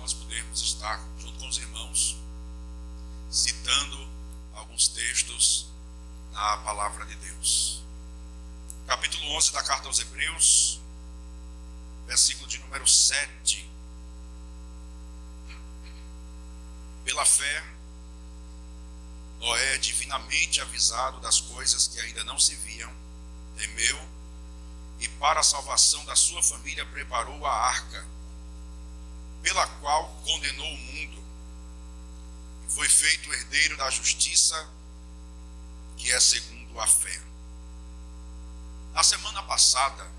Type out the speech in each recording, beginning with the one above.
nós podermos estar junto com os irmãos, citando alguns textos na palavra de Deus. Capítulo 11 da carta aos Hebreus, versículo de número 7. Pela fé, Noé, divinamente avisado das coisas que ainda não se viam, temeu e para a salvação da sua família preparou a arca, pela qual condenou o mundo e foi feito herdeiro da justiça, que é segundo a fé. Na semana passada,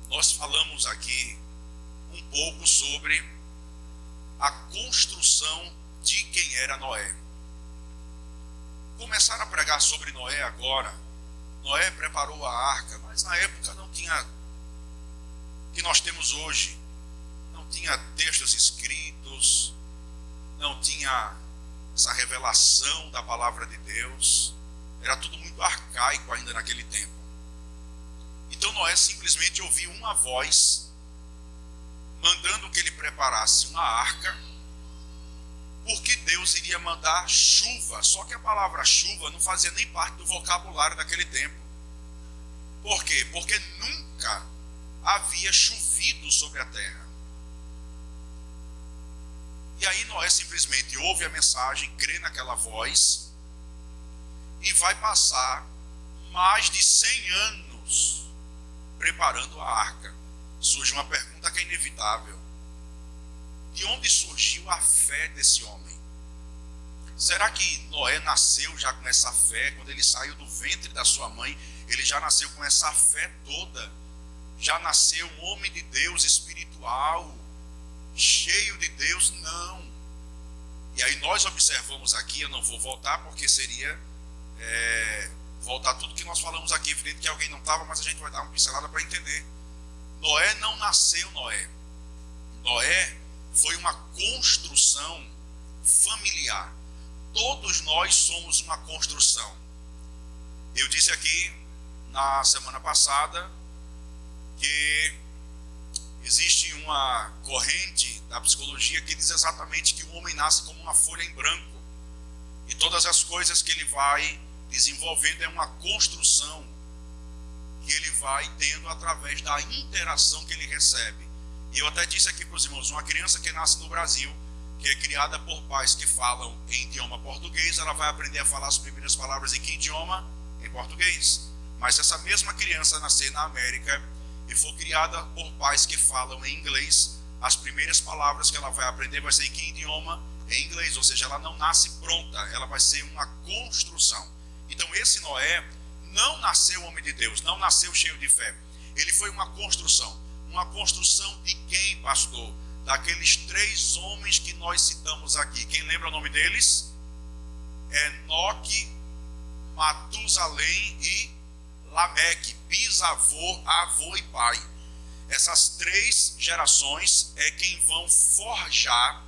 nós falamos aqui um pouco sobre a construção de quem era Noé. Começaram a pregar sobre Noé agora. Noé preparou a arca, mas na época não tinha o que nós temos hoje. Não tinha textos escritos, não tinha essa revelação da palavra de Deus. Era tudo muito arcaico ainda naquele tempo. Então Noé simplesmente ouviu uma voz mandando que ele preparasse uma arca, porque Deus iria mandar chuva. Só que a palavra chuva não fazia nem parte do vocabulário daquele tempo. Por quê? Porque nunca havia chovido sobre a terra. E aí Noé simplesmente ouve a mensagem, crê naquela voz e vai passar mais de 100 anos preparando a arca. Surge uma pergunta que é inevitável. De onde surgiu a fé desse homem? Será que Noé nasceu já com essa fé? Quando ele saiu do ventre da sua mãe, ele já nasceu com essa fé toda? Já nasceu um homem de Deus espiritual, cheio de Deus? Não. E aí nós observamos aqui, eu não vou voltar porque seria voltar tudo que nós falamos aqui, evidente que alguém não estava, mas a gente vai dar uma pincelada para entender. Noé não nasceu Noé. Noé foi uma construção familiar. Todos nós somos uma construção. Eu disse aqui na semana passada que existe uma corrente da psicologia que diz exatamente que o homem nasce como uma folha em branco e todas as coisas que ele vai desenvolvendo é uma construção que ele vai tendo através da interação que ele recebe. E eu até disse aqui para os irmãos, uma criança que nasce no Brasil, que é criada por pais que falam em idioma português, ela vai aprender a falar as primeiras palavras em que idioma? Em português. Mas se essa mesma criança nascer na América e for criada por pais que falam em inglês, as primeiras palavras que ela vai aprender vai ser em que idioma? Em inglês. Ou seja, ela não nasce pronta, ela vai ser uma construção. Então esse Noé não nasceu homem de Deus, não nasceu cheio de fé. Ele foi uma construção. Uma construção de quem, pastor? Daqueles 3 homens que nós citamos aqui. Quem lembra o nome deles? Enoque, Matusalém e Lameque, bisavô, avô e pai. Essas 3 gerações é quem vão forjar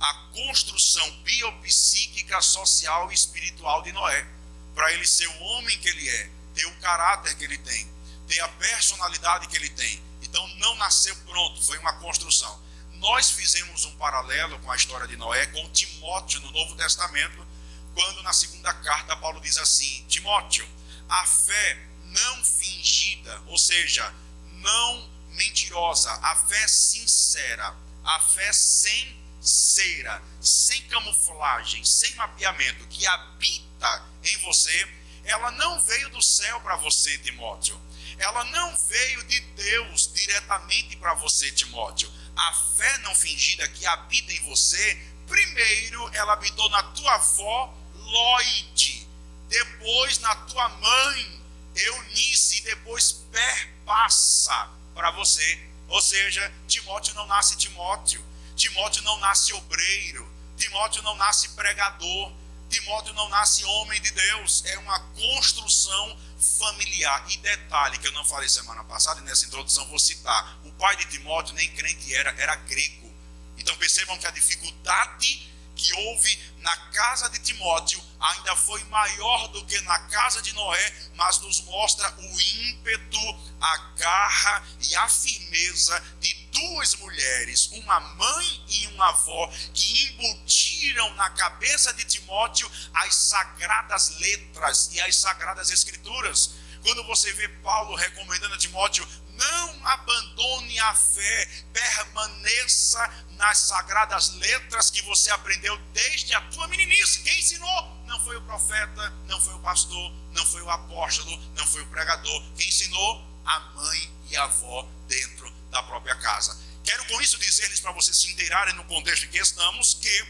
a construção biopsíquica, social e espiritual de Noé. Para ele ser o homem que ele é, ter o caráter que ele tem, ter a personalidade que ele tem. Então não nasceu pronto, foi uma construção. Nós fizemos um paralelo com a história de Noé com Timóteo no Novo Testamento, quando na segunda carta Paulo diz assim: Timóteo, a fé não fingida, ou seja, não mentirosa, a fé sincera, a fé sem cera, sem camuflagem, sem mapeamento, que habita em você, ela não veio do céu para você, Timóteo. Ela não veio de Deus diretamente para você, Timóteo. A fé não fingida que habita em você, primeiro ela habitou na tua avó Loide, depois na tua mãe Eunice, e depois perpassa para você. Ou seja, Timóteo não nasce Timóteo, Timóteo não nasce obreiro, Timóteo não nasce pregador, Timóteo não nasce homem de Deus. É uma construção familiar. E detalhe que eu não falei semana passada, e nessa introdução vou citar: o pai de Timóteo nem crente era grego. Então percebam que a dificuldade que houve na casa de Timóteo ainda foi maior do que na casa de Noé, mas nos mostra o ímpeto, a garra e a firmeza de duas mulheres, uma mãe e uma avó, que embutiram na cabeça de Timóteo as sagradas letras e as sagradas escrituras. Quando você vê Paulo recomendando a Timóteo, não abandone a fé, permaneça nas sagradas letras que você aprendeu desde a tua meninice. Quem ensinou? Não foi o profeta, não foi o pastor, não foi o apóstolo, não foi o pregador. Quem ensinou? A mãe e a avó dentro da própria casa. Quero com isso dizer-lhes, para vocês se inteirarem no contexto em que estamos, que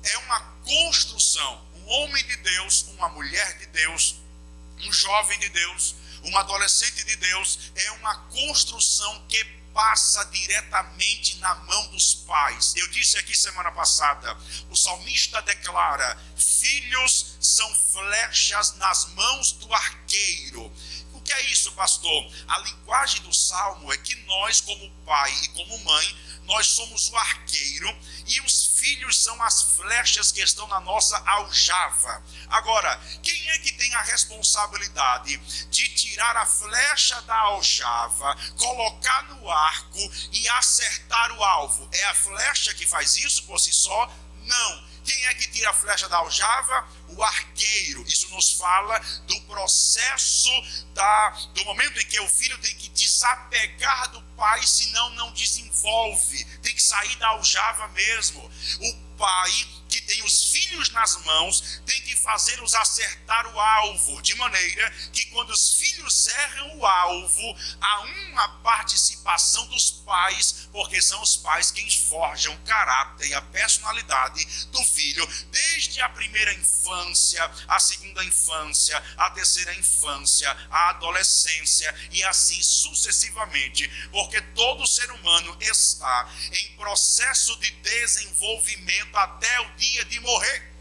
é uma construção. Um homem de Deus, uma mulher de Deus, um jovem de Deus, um adolescente de Deus, é uma construção que passa diretamente na mão dos pais. Eu disse aqui semana passada, o salmista declara: filhos são flechas nas mãos do arqueiro. O que é isso, pastor? A linguagem do salmo é que nós, como pai e como mãe, nós somos o arqueiro e os filhos são as flechas que estão na nossa aljava. Agora, quem é que tem a responsabilidade de tirar a flecha da aljava, colocar no arco e acertar o alvo? É a flecha que faz isso por si só? Não. Quem é que tira a flecha da aljava? O arqueiro. Isso nos fala do processo do momento em que o filho tem que desapegar do pai, senão não desenvolve. Tem que sair da aljava mesmo. O pai que tem os filhos nas mãos tem que fazê-los acertar o alvo, de maneira que quando os filhos erram o alvo, há uma participação dos pais, porque são os pais quem forjam o caráter e a personalidade do filho, desde a primeira infância, a segunda infância, a terceira infância, a adolescência e assim sucessivamente, porque todo ser humano está em processo de desenvolvimento até o dia de morrer.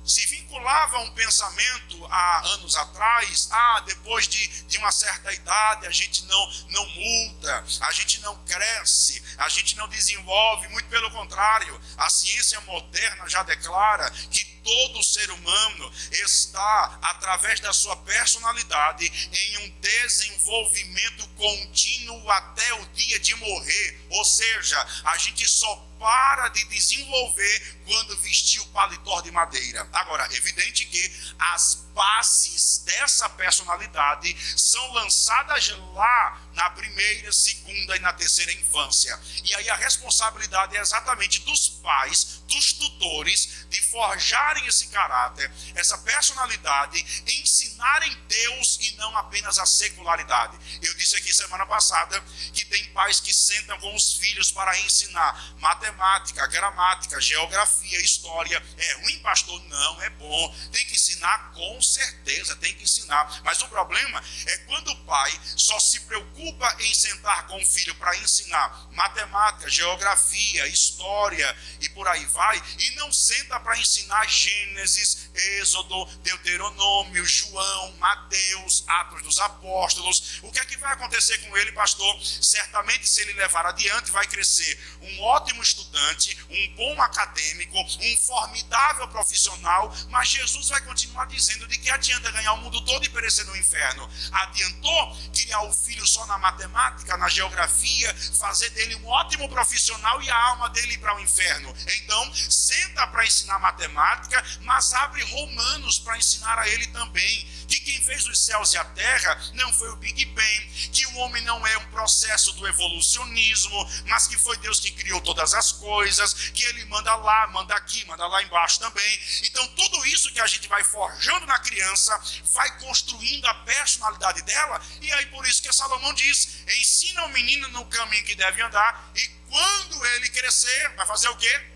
Se vinculava a um pensamento há anos atrás, depois de uma certa idade a gente não muda, a gente não cresce, a gente não desenvolve, muito pelo contrário, a ciência moderna já declara que todo ser humano está, através da sua personalidade, em um desenvolvimento contínuo até o dia de morrer. Ou seja, a gente só para de desenvolver quando vestir o paletó de madeira. Agora, evidente que as bases dessa personalidade são lançadas lá na primeira, segunda e na terceira infância. E aí a responsabilidade é exatamente dos pais, dos tutores, de forjarem esse caráter, essa personalidade, ensinarem Deus e não apenas a secularidade. Eu disse aqui semana passada que tem pais que sentam com os filhos para ensinar matemática, gramática, geografia, história. É ruim, pastor? Não, é bom. Tem que ensinar, com certeza, tem que ensinar. Mas o problema é quando o pai só se preocupa em sentar com o filho para ensinar matemática, geografia, história e por aí vai, e não senta para ensinar Gênesis, Êxodo, Deuteronômio, João, Mateus, Atos dos Apóstolos. O que é que vai acontecer com ele, pastor? Certamente, se ele levar adiante, vai crescer um ótimo estudante, um bom acadêmico, um formidável profissional, mas Jesus vai continuar dizendo: de que adianta ganhar o mundo todo e perecer no inferno? Adiantou criar o filho só na matemática, na geografia, fazer dele um ótimo profissional e a alma dele ir para o inferno? Então, senta para ensinar matemática, mas abre Romanos para ensinar a ele também que quem fez os céus e a terra não foi o Big Bang, que o homem não é um processo do evolucionismo, mas que foi Deus que criou todas as coisas, que ele manda lá, manda aqui, manda lá embaixo também. Então tudo isso que a gente vai forjando na criança, vai construindo a personalidade dela, e aí por isso que Salomão diz: ensina o menino no caminho que deve andar, e quando ele crescer, vai fazer o quê?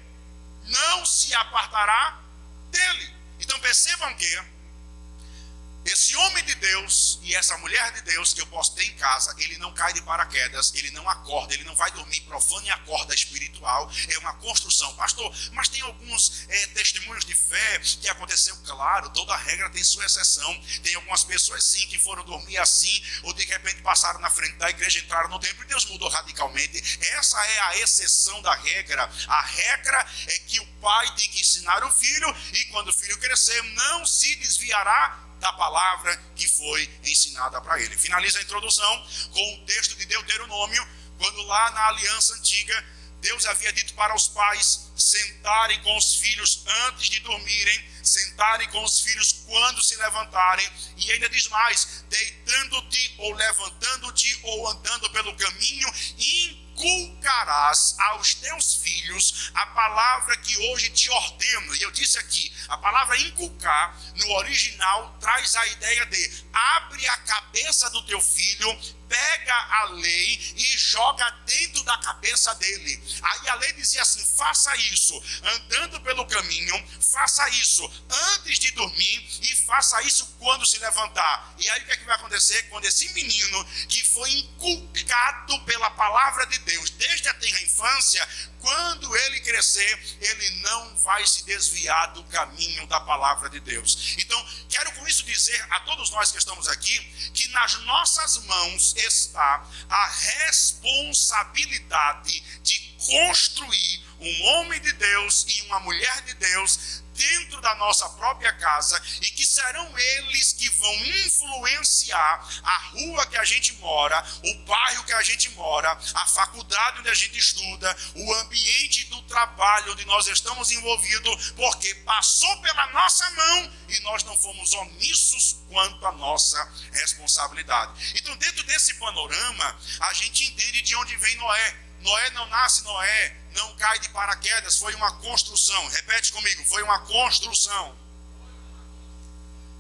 Não se apartará dele. Então percebam que esse homem de Deus e essa mulher de Deus que eu posso ter em casa, ele não cai de paraquedas, ele não acorda, ele não vai dormir profano e acorda espiritual. É uma construção. Pastor, mas tem alguns testemunhos de fé que aconteceu. Claro, toda regra tem sua exceção. Tem algumas pessoas sim que foram dormir assim, ou de repente passaram na frente da igreja, entraram no templo e Deus mudou radicalmente. Essa é a exceção da regra. A regra é que o pai tem que ensinar o filho, e quando o filho crescer, não se desviará da palavra que foi ensinada para ele. Finaliza a introdução com o texto de Deuteronômio, quando lá na aliança antiga, Deus havia dito para os pais sentarem com os filhos antes de dormirem, sentarem com os filhos quando se levantarem, e ainda diz mais, deitando-te ou levantando-te ou andando pelo caminho, inculcarás aos teus filhos a palavra que hoje te ordeno. E eu disse aqui, a palavra inculcar, no original, traz a ideia de abre a cabeça do teu filho, pega a lei e joga dentro da cabeça dele. Aí a lei dizia assim, faça isso andando pelo caminho, faça isso antes de dormir e faça isso quando se levantar. E aí o que é que vai acontecer? Quando esse menino que foi inculcado pela palavra de Deus desde a tenra infância, quando ele crescer, ele não vai se desviar do caminho da palavra de Deus. Então, quero com isso dizer a todos nós que estamos aqui, que nas nossas mãos está a responsabilidade de construir um homem de Deus e uma mulher de Deus dentro da nossa própria casa, e que serão eles que vão influenciar a rua que a gente mora, o bairro que a gente mora, a faculdade onde a gente estuda, o ambiente do trabalho onde nós estamos envolvidos, porque passou pela nossa mão e nós não fomos omissos quanto à nossa responsabilidade. Então, dentro desse panorama, a gente entende de onde vem Noé. Noé não nasce Noé, não cai de paraquedas, foi uma construção. Repete comigo, foi uma construção.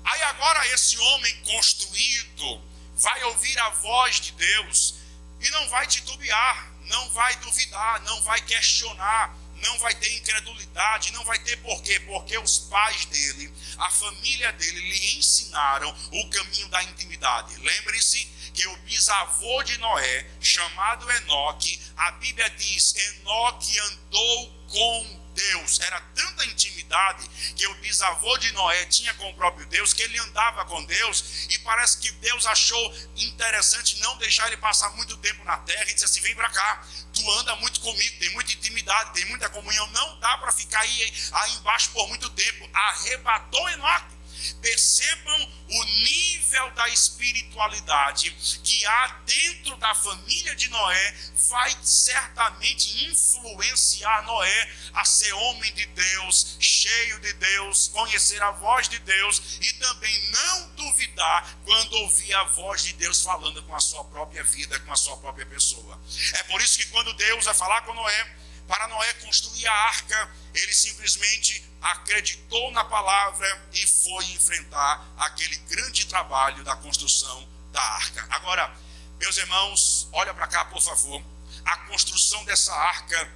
Aí agora esse homem construído vai ouvir a voz de Deus e não vai titubear, não vai duvidar, não vai questionar, não vai ter incredulidade, não vai ter porquê, porque os pais dele, a família dele lhe ensinaram o caminho da intimidade. Lembre-se que o bisavô de Noé, chamado Enoque, a Bíblia diz, Enoque andou com Deus. Era tanta intimidade que o bisavô de Noé tinha com o próprio Deus, que ele andava com Deus, e parece que Deus achou interessante não deixar ele passar muito tempo na terra, e disse assim, vem para cá, tu anda muito comigo, tem muita intimidade, tem muita comunhão, não dá para ficar aí embaixo por muito tempo. Arrebatou Enoque. Percebam o nível da espiritualidade que há dentro da família de Noé, vai certamente influenciar Noé a ser homem de Deus, cheio de Deus, conhecer a voz de Deus e também não duvidar quando ouvir a voz de Deus falando com a sua própria vida, com a sua própria pessoa. É por isso que quando Deus vai falar com Noé, para Noé construir a arca, ele simplesmente acreditou na palavra e foi enfrentar aquele grande trabalho da construção da arca. Agora, meus irmãos, olha para cá, por favor. A construção dessa arca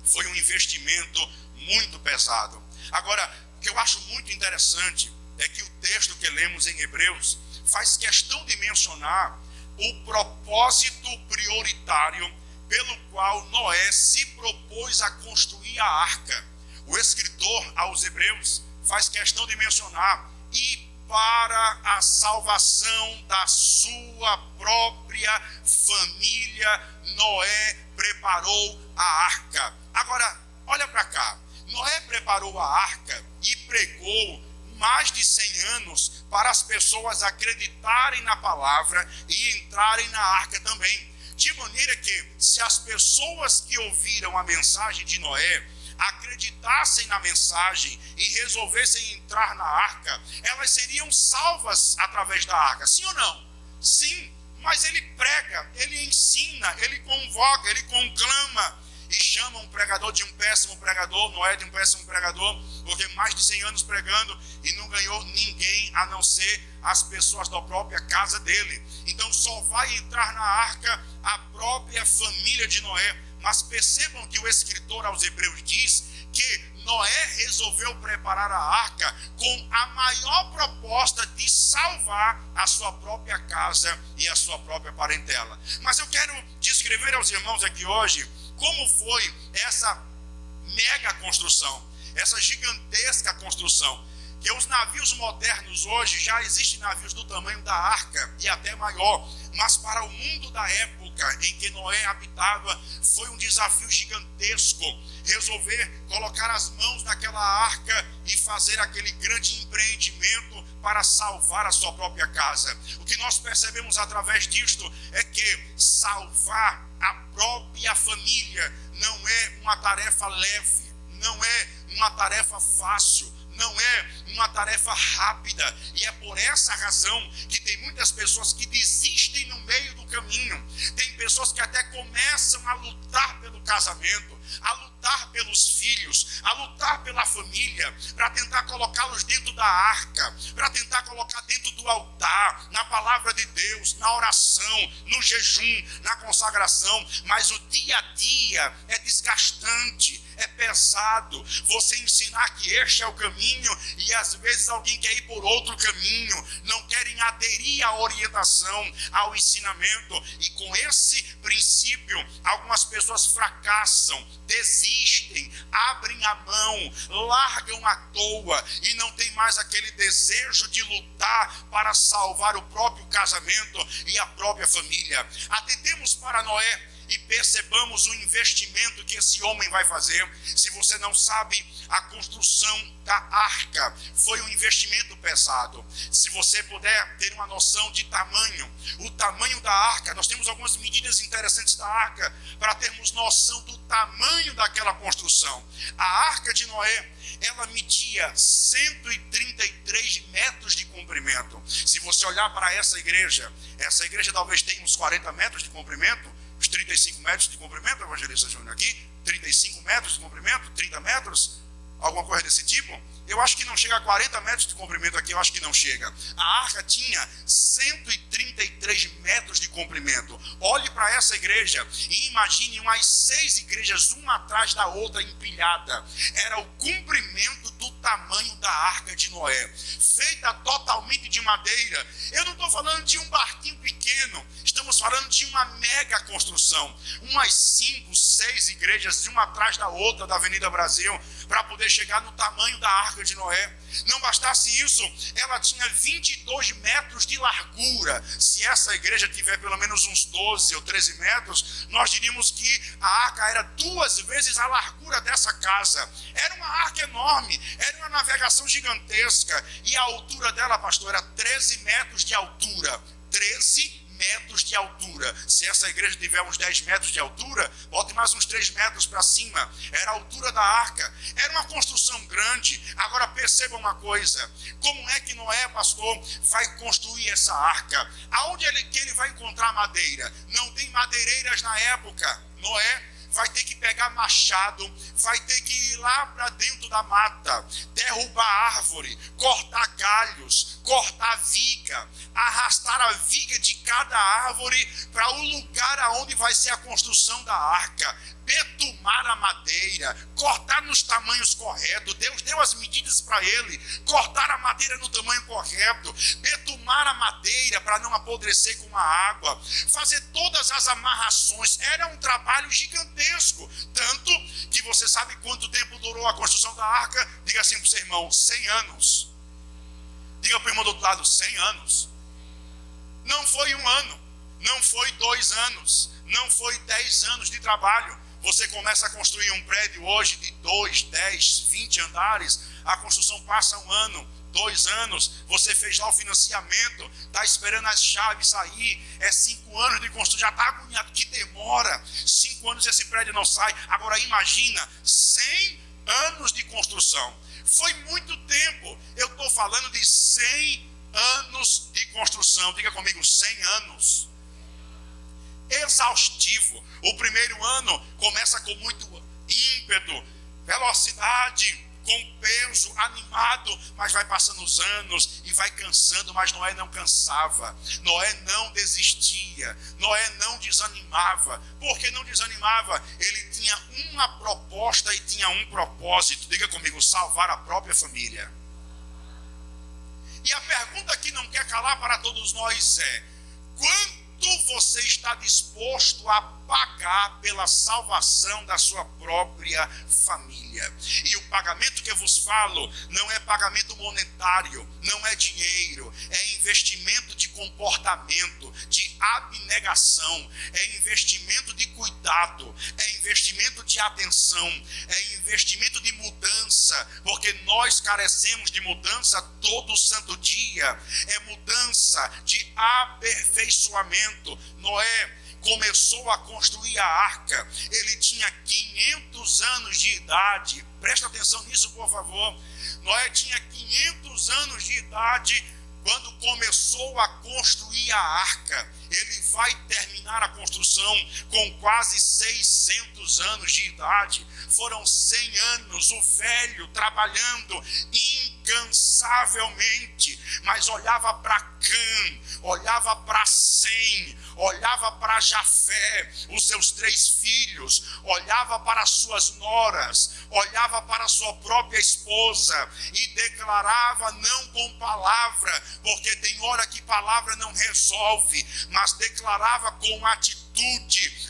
foi um investimento muito pesado. Agora, o que eu acho muito interessante é que o texto que lemos em Hebreus faz questão de mencionar o propósito prioritário pelo qual Noé se propôs a construir a arca. O escritor aos Hebreus faz questão de mencionar, e para a salvação da sua própria família, Noé preparou a arca. Agora, olha para cá. Noé preparou a arca e pregou mais de 100 anos para as pessoas acreditarem na palavra e entrarem na arca também. De maneira que, se as pessoas que ouviram a mensagem de Noé acreditassem na mensagem e resolvessem entrar na arca, elas seriam salvas através da arca. Sim ou não? Sim, mas ele prega, ele ensina, ele convoca, ele conclama e chama um pregador de um péssimo pregador, Noé de um péssimo pregador, porque mais de 100 anos pregando e não ganhou ninguém a não ser as pessoas da própria casa dele. Então só vai entrar na arca a própria família de Noé. Mas percebam que o escritor aos Hebreus diz que Noé resolveu preparar a arca com a maior proposta de salvar a sua própria casa e a sua própria parentela. Mas eu quero descrever aos irmãos aqui hoje como foi essa mega construção, essa gigantesca construção. Que os navios modernos hoje, já existem navios do tamanho da arca e até maior, mas para o mundo da época, arca em que Noé habitava foi um desafio gigantesco. Resolver colocar as mãos naquela arca e fazer aquele grande empreendimento para salvar a sua própria casa. O que nós percebemos através disto é que salvar a própria família não é uma tarefa leve, não é uma tarefa fácil, não é uma tarefa rápida, e é por essa razão que tem muitas pessoas que desistem no meio do caminho. Tem pessoas que até começam a lutar pelo casamento, a lutar pelos filhos, a lutar pela família, para tentar colocá-los dentro da arca, para tentar colocar dentro do altar, na palavra de Deus, na oração, no jejum, na consagração, mas o dia a dia é desgastante, é pesado. Você ensinar que este é o caminho e às vezes alguém quer ir por outro caminho, não querem aderir à orientação, ao ensinamento, e com esse princípio algumas pessoas fracassam, desistem, abrem a mão, largam à toa e não tem mais aquele desejo de lutar para salvar o próprio casamento e a própria família. Atendemos para Noé e percebamos o investimento que esse homem vai fazer. Se você não sabe, a construção da arca foi um investimento pesado. Se você puder ter uma noção de tamanho, o tamanho da arca, nós temos algumas medidas interessantes da arca para termos noção do tamanho daquela construção. A arca de Noé, ela media 133 metros de comprimento. Se você olhar para essa igreja talvez tenha uns 40 metros de comprimento, os 35 metros de comprimento, evangelista Júnior aqui, 35 metros de comprimento, 30 metros, alguma coisa desse tipo. Eu acho que não chega a 40 metros de comprimento aqui, eu acho que não chega. A arca tinha 133 metros de comprimento. Olhe para essa igreja e imagine umas 6 igrejas, uma atrás da outra, empilhada. Era o comprimento do tamanho da arca de Noé, feita totalmente de madeira. Eu não estou falando de um barquinho pequeno, estamos falando de uma mega construção. Umas 5, 6 igrejas, uma atrás da outra, da Avenida Brasil, para poder chegar no tamanho da arca de Noé. Não bastasse isso, ela tinha 22 metros de largura. Se essa igreja tiver pelo menos uns 12 ou 13 metros, nós diríamos que a arca era 2 vezes a largura dessa casa. Era uma arca enorme, era uma navegação gigantesca, e a altura dela, pastor, era 13 metros de altura. 13 metros de altura. Se essa igreja tiver uns 10 metros de altura, bote mais uns 3 metros para cima. Era a altura da arca. Era uma construção grande. Agora perceba uma coisa: como é que Noé, pastor, vai construir essa arca? Aonde que ele vai encontrar madeira? Não tem madeireiras na época. Noé vai ter que pegar machado, vai ter que ir lá para dentro da mata, derrubar árvore, cortar galhos, cortar viga, arrastar a viga de cada árvore para o lugar aonde vai ser a construção da arca, betumar a madeira, cortar nos tamanhos corretos. Deus deu as medidas para ele, cortar a madeira no tamanho correto, betumar a madeira para não apodrecer com a água, fazer todas as amarrações. Era um trabalho gigantesco, tanto que você sabe quanto tempo durou a construção da arca? Diga assim para o seu irmão: 100 anos. Diga para o irmão do outro lado: 100 anos. Não foi 1 ano, não foi 2 anos, não foi 10 anos de trabalho. Você começa a construir um prédio hoje de 2, 10, 20 andares, a construção passa 1 ano, 2 anos, você fez lá o financiamento, está esperando as chaves sair, é 5 anos de construção, já está agoniado, que demora, 5 anos esse prédio não sai. Agora imagina, 100 anos de construção, foi muito tempo. Eu estou falando de 100 anos de construção, diga comigo, 100 anos. Exaustivo. O primeiro ano começa com muito ímpeto, velocidade, com peso, animado, mas vai passando os anos e vai cansando. Mas Noé não cansava, Noé não desistia, Noé não desanimava. Por que não desanimava? Ele tinha uma proposta e tinha um propósito. Diga comigo: salvar a própria família. E a pergunta que não quer calar para todos nós é: quanto você está disposto a pagar pela salvação da sua própria família? E o pagamento que eu vos falo não é pagamento monetário, não é dinheiro, é investimento de comportamento, de de abnegação, é investimento de cuidado, é investimento de atenção, é investimento de mudança, porque nós carecemos de mudança todo santo dia, é mudança de aperfeiçoamento. Noé começou a construir a arca, ele tinha 500 anos de idade, presta atenção nisso, por favor. Noé tinha 500 anos de idade quando começou a construir a arca. Ele vai terminar a construção com quase 600 anos de idade. Foram 100 anos, o velho trabalhando incansavelmente, mas olhava para Cã, olhava para Sem, olhava para Jafé, os seus 3 filhos, olhava para as suas noras, olhava para a sua própria esposa e declarava, não com palavra, porque tem hora que palavra não resolve, mas declarava com atitude,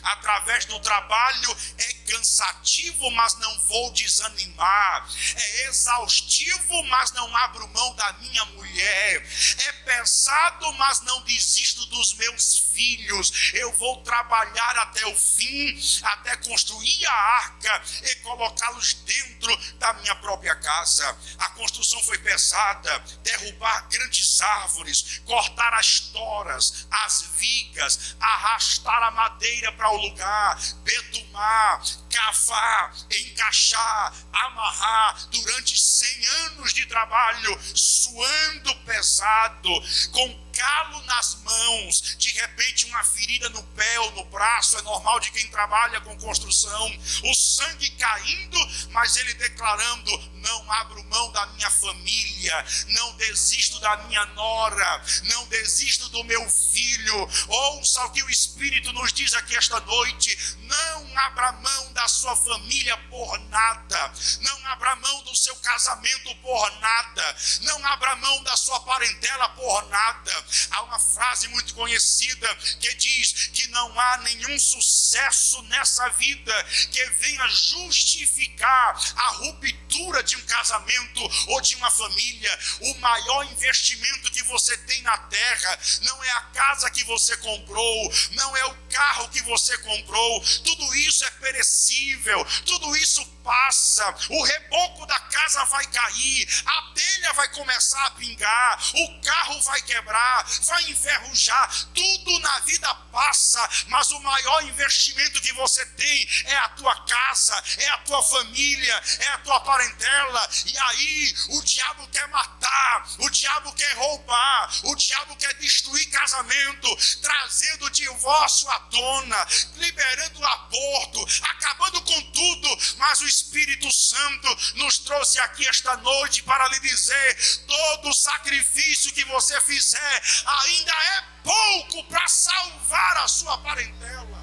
através do trabalho. É cansativo, mas não vou desanimar, é exaustivo, mas não abro mão da minha mulher, é pesado, mas não desisto dos meus filhos, eu vou trabalhar até o fim, até construir a arca e colocá-los dentro da minha própria casa. A construção foi pesada, derrubar grandes árvores, cortar as toras, as vigas, arrastar a madeira para o lugar, betumar, cavar, encaixar, amarrar, durante 100 anos de trabalho, suando pesado, com calo nas mãos, de repente uma ferida no pé ou no braço, é normal de quem trabalha com construção, o sangue caindo, mas ele declarando, não abro mão da minha família, não desisto da minha nora, não desisto do meu filho. Ouça o que o Espírito nos diz aqui esta noite, não abra mão da sua família por nada, não abra mão do seu casamento por nada, não abra mão da sua parentela por nada. Há uma frase muito conhecida que diz que não há nenhum sucesso nessa vida que venha justificar a ruptura de um casamento ou de uma família. O maior investimento que você tem na terra não é a casa que você comprou, não é o carro que você comprou, tudo isso é perecível, tudo isso passa, o reboco da casa vai cair, a telha vai começar a pingar, o carro vai quebrar, vai enferrujar, tudo na vida passa, mas o maior investimento que você tem é a tua casa, é a tua família, é a tua parentela. E aí o diabo quer matar, o diabo quer roubar, o diabo quer destruir casamento, trazendo o divórcio à tona, liberando o aborto, acabando com tudo, mas o Espírito Santo nos trouxe aqui esta noite para lhe dizer, todo sacrifício que você fizer ainda é pouco para salvar a sua parentela.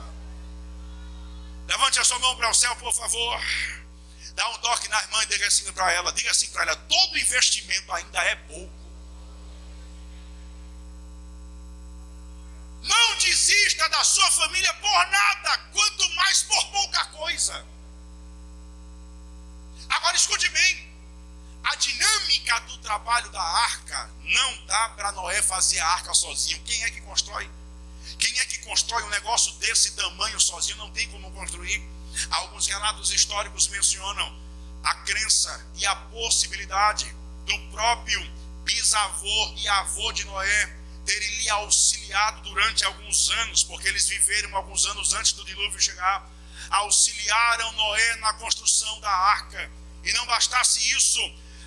Levante a sua mão para o céu, por favor. Dá um toque na irmã e diga assim para ela, todo investimento ainda é pouco. Não desista da sua família por nada, quanto mais por pouca coisa. Agora escute bem, a dinâmica do trabalho da arca, não dá para Noé fazer a arca sozinho. Quem é que constrói? Quem é que constrói um negócio desse tamanho sozinho? Não tem como construir. Alguns relatos históricos mencionam a crença e a possibilidade do próprio bisavô e avô de Noé terem lhe auxiliado durante alguns anos, porque eles viveram alguns anos antes do dilúvio chegar, auxiliaram Noé na construção da arca. E não bastasse isso,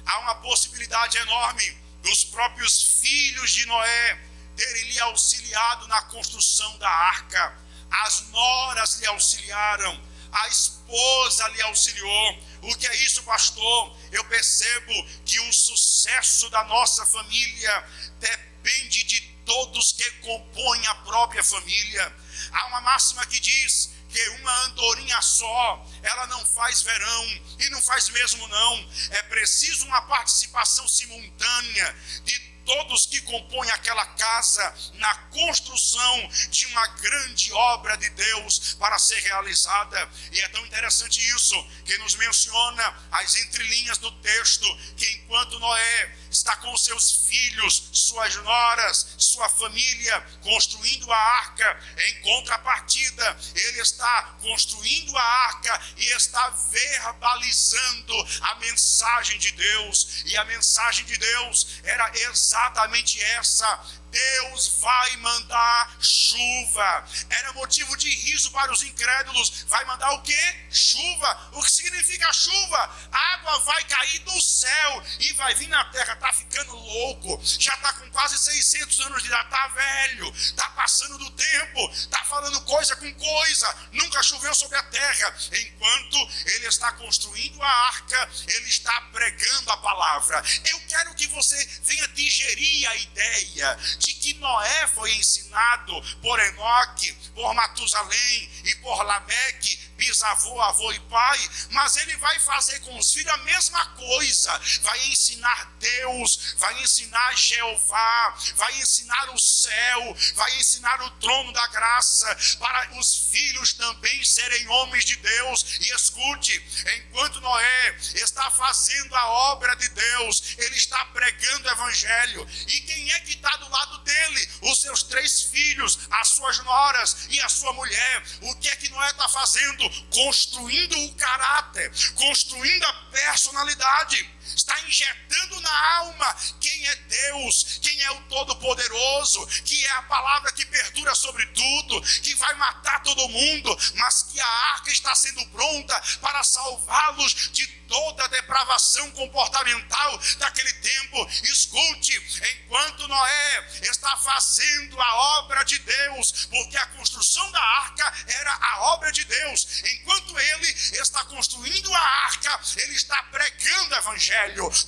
há uma possibilidade enorme dos próprios filhos de Noé terem lhe auxiliado na construção da arca. As noras lhe auxiliaram, a esposa lhe auxiliou. O que é isso, pastor? Eu percebo que o sucesso da nossa família depende de todos que compõem a própria família. Há uma máxima que diz que uma andorinha só, ela não faz verão, e não faz mesmo não. É preciso uma participação simultânea de todos que compõem aquela casa na construção de uma grande obra de Deus para ser realizada. E é tão interessante isso, que nos menciona as entrelinhas do texto, que enquanto Noé está com seus filhos, suas noras, sua família, construindo a arca. Em contrapartida, ele está construindo a arca e está verbalizando a mensagem de Deus. E a mensagem de Deus era exatamente essa: Deus vai mandar chuva. Era motivo de riso para os incrédulos. Vai mandar o quê? Chuva. O que significa chuva? A água vai cair do céu e vai vir na terra. Está ficando louco. Já está com quase 600 anos de idade. Está velho. Está passando do tempo. Está falando coisa com coisa. Nunca choveu sobre a terra. Enquanto ele está construindo a arca, ele está pregando a palavra. Eu quero que você venha digerir a ideia de que Noé foi ensinado por Enoque, por Matusalém e por Lameque, bisavô, avô e pai, mas ele vai fazer com os filhos a mesma coisa. Vai ensinar Deus, vai ensinar Jeová, vai ensinar o céu, vai ensinar o trono da graça, para os filhos também serem homens de Deus. E escute, enquanto Noé está fazendo a obra de Deus, ele está pregando o evangelho. E quem é que está do lado dele? Os seus 3 filhos, as suas noras e a sua mulher. O que é que Noé está fazendo? Construindo o caráter, construindo a personalidade. Está injetando na alma quem é Deus, quem é o Todo-Poderoso, que é a palavra que perdura sobre tudo, que vai matar todo mundo, mas que a arca está sendo pronta para salvá-los de toda a depravação comportamental daquele tempo. Escute, enquanto Noé está fazendo a obra de Deus, porque a construção da arca era a obra de Deus, enquanto ele está construindo a arca, ele está pregando o evangelho.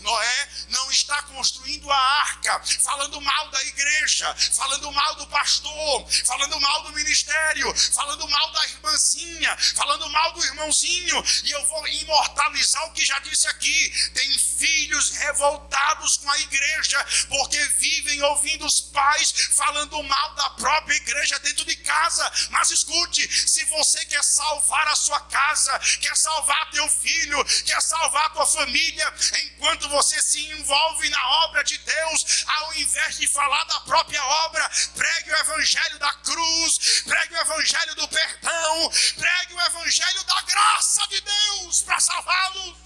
Noé não está construindo a arca falando mal da igreja, falando mal do pastor, falando mal do ministério, falando mal da irmãzinha, falando mal do irmãozinho. E eu vou imortalizar o que já disse aqui: tem filhos revoltados com a igreja porque vivem ouvindo os pais falando mal da própria igreja dentro de casa. Mas escute, se você quer salvar a sua casa, quer salvar teu filho, quer salvar tua família, enquanto você se envolve na obra de Deus, ao invés de falar da própria obra, pregue o evangelho da cruz, pregue o evangelho do perdão, pregue o evangelho da graça de Deus para salvá-los.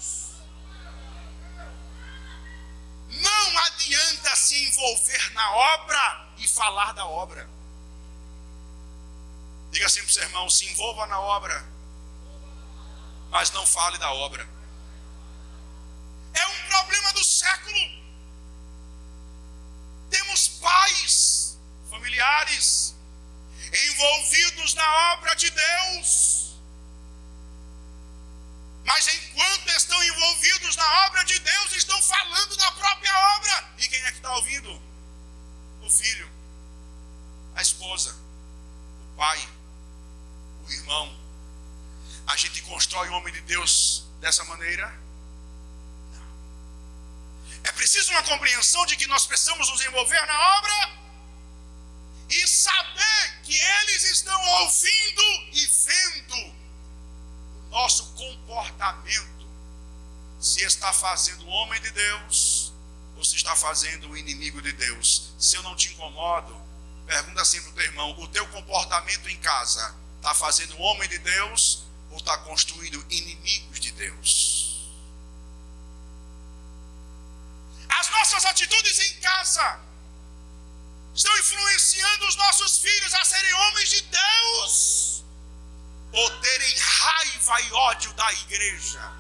Não adianta se envolver na obra e falar da obra. Diga assim para o seu irmão: se envolva na obra, mas não fale da obra. É um problema do século. Temos pais, familiares, envolvidos na obra de Deus, mas enquanto estão envolvidos na obra de Deus, estão falando da própria obra. E quem é que está ouvindo? O filho, a esposa, o pai, o irmão. A gente constrói o homem de Deus dessa maneira? É preciso uma compreensão de que nós precisamos nos envolver na obra e saber que eles estão ouvindo e vendo o nosso comportamento, se está fazendo o homem de Deus ou se está fazendo o inimigo de Deus. Se eu não te incomodo, pergunta assim para o teu irmão: o teu comportamento em casa está fazendo o homem de Deus ou está construindo inimigos de Deus? As nossas atitudes em casa estão influenciando os nossos filhos a serem homens de Deus ou terem raiva e ódio da igreja?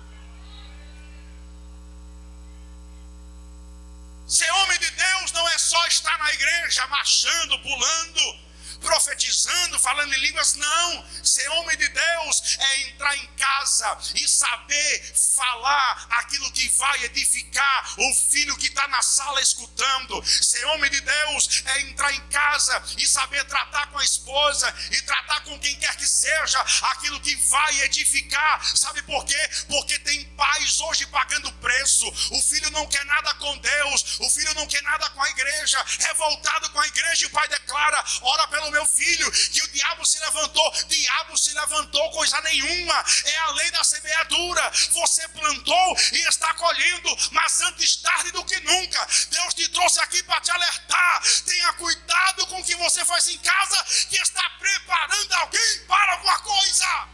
Ser homem de Deus não é só estar na igreja marchando, pulando, profetizando, falando em línguas. Não, ser homem de Deus é entrar em casa e saber falar aquilo que vai edificar o filho que está na sala escutando. Ser homem de Deus é entrar em casa e saber tratar com a esposa e tratar com quem quer que seja aquilo que vai edificar. Sabe por quê? Porque tem pais hoje pagando preço. O filho não quer nada com Deus, o filho não quer nada com a igreja, revoltado com a igreja, e o pai declara: ora pelo meu filho, que o diabo se levantou. Diabo se levantou coisa nenhuma. É a lei da semeadura. Você plantou e está colhendo, mas antes tarde do que nunca. Deus te trouxe aqui para te alertar. Tenha cuidado com o que você faz em casa, que está preparando alguém para alguma coisa.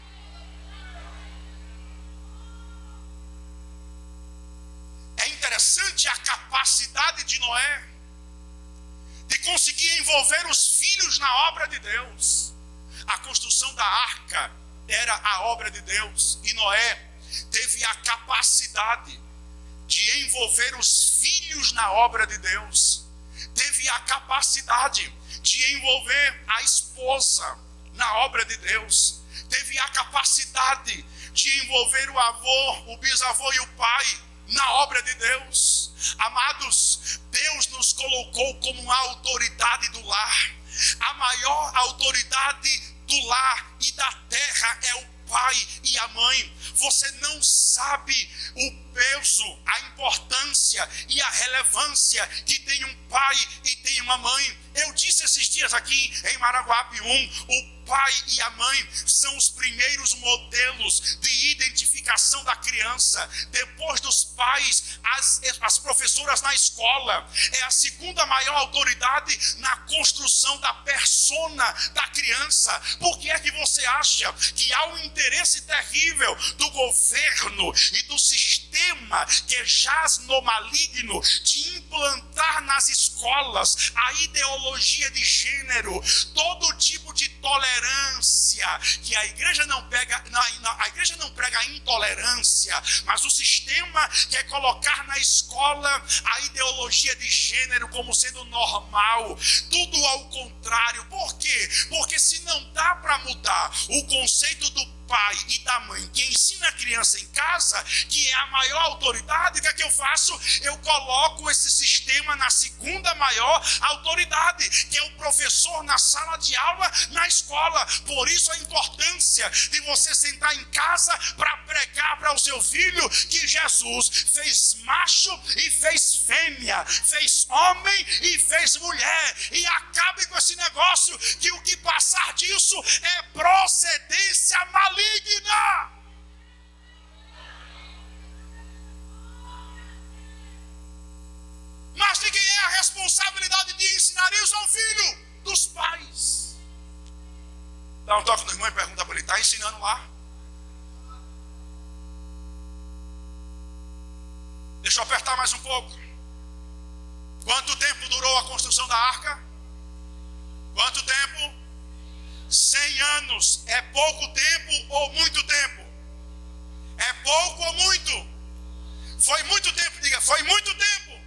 É interessante a capacidade de Noé de conseguir envolver os filhos na obra de Deus. A construção da arca era a obra de Deus, e Noé teve a capacidade de envolver os filhos na obra de Deus. Teve a capacidade de envolver a esposa na obra de Deus. Teve a capacidade de envolver o avô, o bisavô e o pai na obra de Deus. Amados, Deus nos colocou como a autoridade do lar. A maior autoridade do lar e da terra é o pai e a mãe. Você não sabe o peso, a importância e a relevância que tem um pai e tem uma mãe. Eu disse esses dias aqui em Maraguape 1, o pai e a mãe são os primeiros modelos de identificação da criança. Depois dos pais, as professoras na escola. É a segunda maior autoridade na construção da persona da criança. Por que é que você acha que há um interesse terrível do governo e do sistema que jaz no maligno de implantar nas escolas a ideologia de gênero, todo tipo de tolerância, que a igreja não prega, a igreja não prega intolerância, mas o sistema quer colocar na escola a ideologia de gênero como sendo normal, tudo ao contrário. Por quê? Porque se não dá para mudar o conceito do pai e da mãe que ensina a criança em casa, que é a maior autoridade, o que é que eu faço? Eu coloco esse sistema na segunda maior autoridade, que é o professor na sala de aula, na escola. Por isso a importância de você sentar em casa para pregar para o seu filho que Jesus fez macho e fez fêmea, fez homem e fez mulher. E acabe com esse negócio que o que passar disso é procedência maligna. Mas de quem é a responsabilidade de ensinar isso ao filho? Dos pais. Dá um toque no irmão e pergunta para ele: está ensinando lá? Deixa eu apertar mais um pouco. Quanto tempo durou a construção da arca? Quanto tempo? 100 anos. É pouco tempo ou muito tempo? É pouco ou muito? Foi muito tempo, diga, foi muito tempo.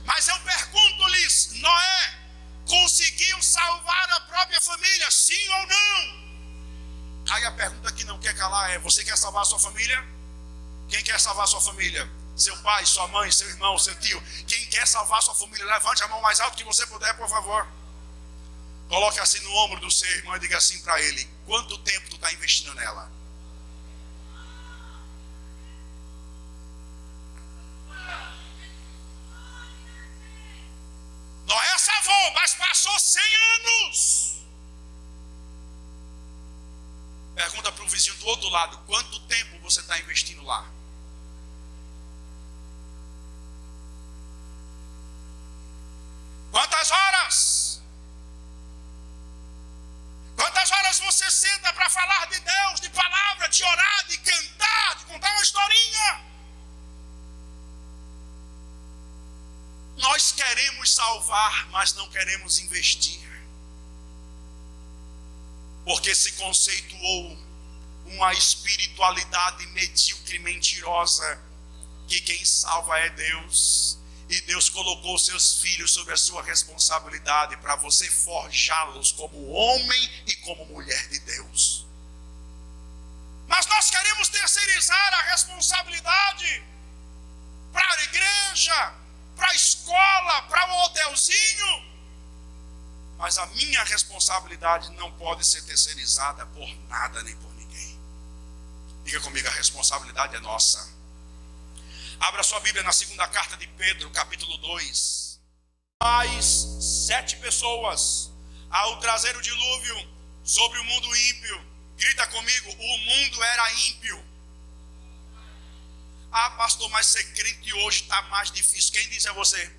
Mas eu pergunto-lhes: Noé conseguiu salvar a própria família, sim ou não? Aí a pergunta que não quer calar é: você quer salvar a sua família? Quem quer salvar a sua família? Seu pai, sua mãe, seu irmão, seu tio. Quem quer salvar a sua família, levante a mão mais alto que você puder, por favor. Coloque assim no ombro do seu irmão e diga assim para ele: quanto tempo tu está investindo nela? Noé salvou, mas passou 100 anos. Pergunta para o vizinho do outro lado: quanto tempo você está investindo lá? Quantas horas? Quantas horas você senta para falar de Deus, de palavra, de orar, de cantar, de contar uma historinha? Nós queremos salvar, mas não queremos investir. Porque se conceituou uma espiritualidade medíocre e mentirosa, que quem salva é Deus. E Deus colocou seus filhos sob a sua responsabilidade para você forjá-los como homem e como mulher de Deus. Mas nós queremos terceirizar a responsabilidade para a igreja, para a escola, para o hotelzinho. Mas a minha responsabilidade não pode ser terceirizada por nada nem por ninguém. Diga comigo: a responsabilidade é nossa. Abra sua Bíblia na segunda carta de Pedro, capítulo 2. Mais 7 pessoas, ao trazer o dilúvio, sobre o mundo ímpio. Grita comigo, o mundo era ímpio. Ah, pastor, mas ser crente hoje está mais difícil. Quem diz é você?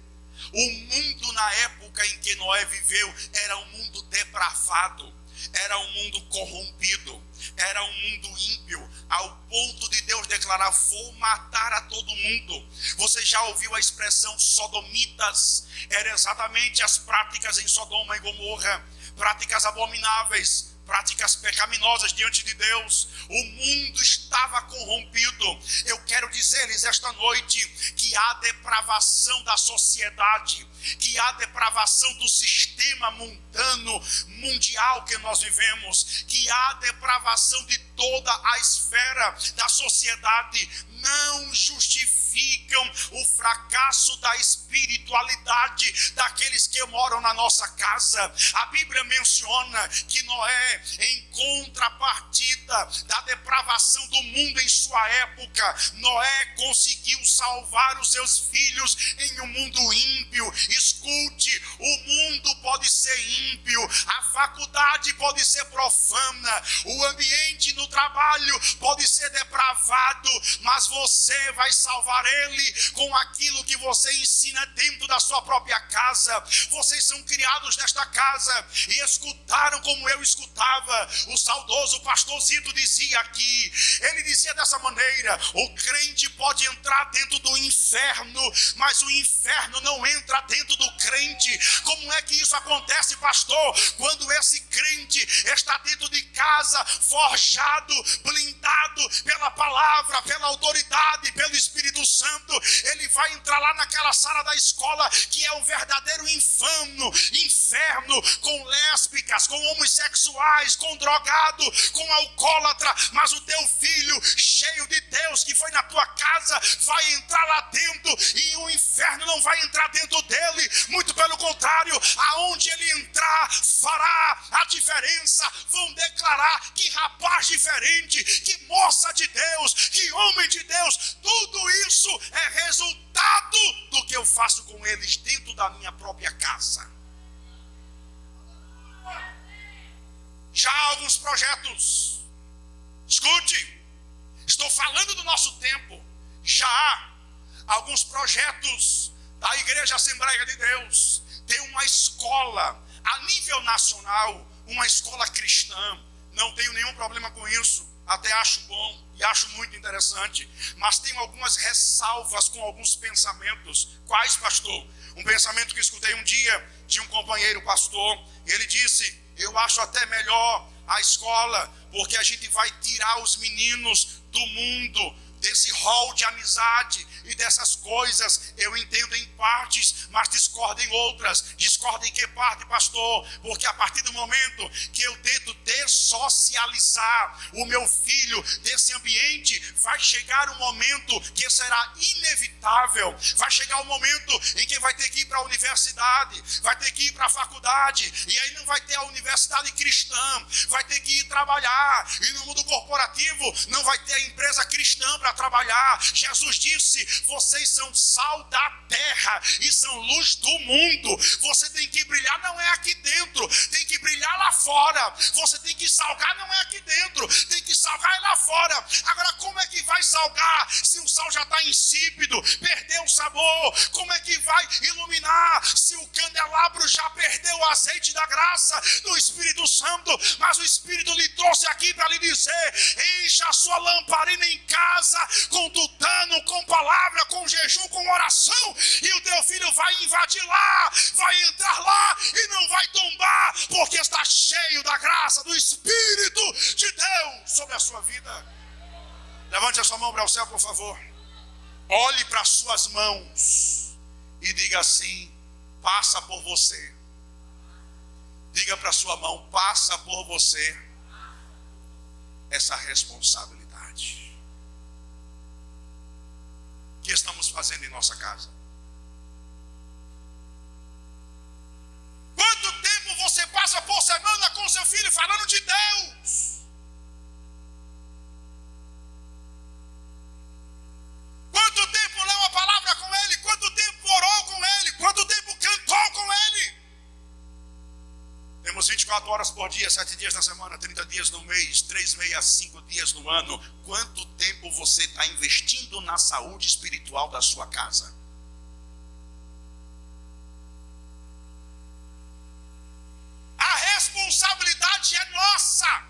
O mundo na época em que Noé viveu era um mundo depravado, era um mundo corrompido, era um mundo ímpio, ao ponto de Deus declarar, vou matar a todo mundo. Você já ouviu a expressão sodomitas? Era exatamente as práticas em Sodoma e Gomorra, práticas abomináveis, práticas pecaminosas diante de Deus. O mundo estava corrompido. Eu quero dizer-lhes esta noite que há depravação da sociedade, que há depravação do sistema mundano, mundial que nós vivemos, que há depravação de toda a esfera da sociedade. Não justificam o fracasso da espiritualidade daqueles que moram na nossa casa. A Bíblia menciona que Noé, em contrapartida da depravação do mundo em sua época, Noé conseguiu salvar os seus filhos em um mundo ímpio. Escute, o mundo pode ser ímpio, a faculdade pode ser profana, o ambiente no trabalho pode ser depravado, mas você vai salvar ele com aquilo que você ensina dentro da sua própria casa. Vocês são criados nesta casa e escutaram como eu escutava. O saudoso pastor Zito dizia aqui, ele dizia dessa maneira, o crente pode entrar dentro do inferno, mas o inferno não entra dentro do crente. Como é que isso acontece, pastor? Quando esse crente está dentro de casa, forjado, blindado pela palavra, pela autoridade, pelo Espírito Santo, ele vai entrar lá naquela sala da escola que é um verdadeiro inferno, com lésbicas, com homossexuais, com drogado, com alcoólatra, mas o teu filho, cheio de Deus, que foi na tua casa, vai entrar lá dentro e o inferno não vai entrar dentro dele, muito pelo contrário, aonde ele entrar, fará a diferença. Vão declarar que rapaz diferente, que moça de Deus, que homem de Deus, tudo isso é resultado do que eu faço com eles dentro da minha própria casa. Já há alguns projetos, escute, estou falando do nosso tempo, já há alguns projetos da Igreja Assembleia de Deus, tem uma escola a nível nacional, uma escola cristã. Não tenho nenhum problema com isso, até acho bom e acho muito interessante, mas tenho algumas ressalvas com alguns pensamentos. Quais, pastor? Um pensamento que escutei um dia de um companheiro pastor, ele disse, eu acho até melhor a escola, porque a gente vai tirar os meninos do mundo, desse rol de amizade e dessas coisas. Eu entendo em partes, mas discordo em outras. Discordo em que parte, pastor? Porque a partir do momento que eu tento dessocializar o meu filho desse ambiente, vai chegar um momento que será inevitável. Vai chegar um momento em que vai ter que ir para a universidade, vai ter que ir para a faculdade, e aí não vai ter a universidade cristã, vai ter que ir trabalhar, e no mundo corporativo não vai ter a empresa cristã para trabalhar. Jesus disse, vocês são sal da terra e são luz do mundo. Você tem que brilhar, não é aqui dentro, tem que brilhar lá fora. Você tem que salgar, não é aqui dentro, tem que salgar lá fora. Agora, como é que vai salgar se o sal já está insípido, perdeu o sabor? Como é que vai iluminar se o candelabro já perdeu o azeite da graça do Espírito Santo? Mas o Espírito lhe trouxe aqui para lhe dizer, encha a sua lamparina em casa com tutano, com palavra, com jejum, com oração, e o teu filho vai invadir lá, vai entrar lá e não vai tombar, porque está cheio da graça do Espírito de Deus sobre a sua vida. Levante a sua mão para o céu, por favor. Olhe para as suas mãos e diga assim, passa por você. Diga para a sua mão, passa por você essa responsabilidade. O que estamos fazendo em nossa casa? Quanto tempo você passa por semana com seu filho falando de Deus? Quanto tempo leu a palavra com ele? Quanto tempo orou com ele? Quanto tempo cantou com ele? Temos 24 horas por por dia, 7 dias na semana, 30 dias no mês, 3 meses, 5 dias no ano. Quanto tempo você está investindo na saúde espiritual da sua casa? A responsabilidade é nossa.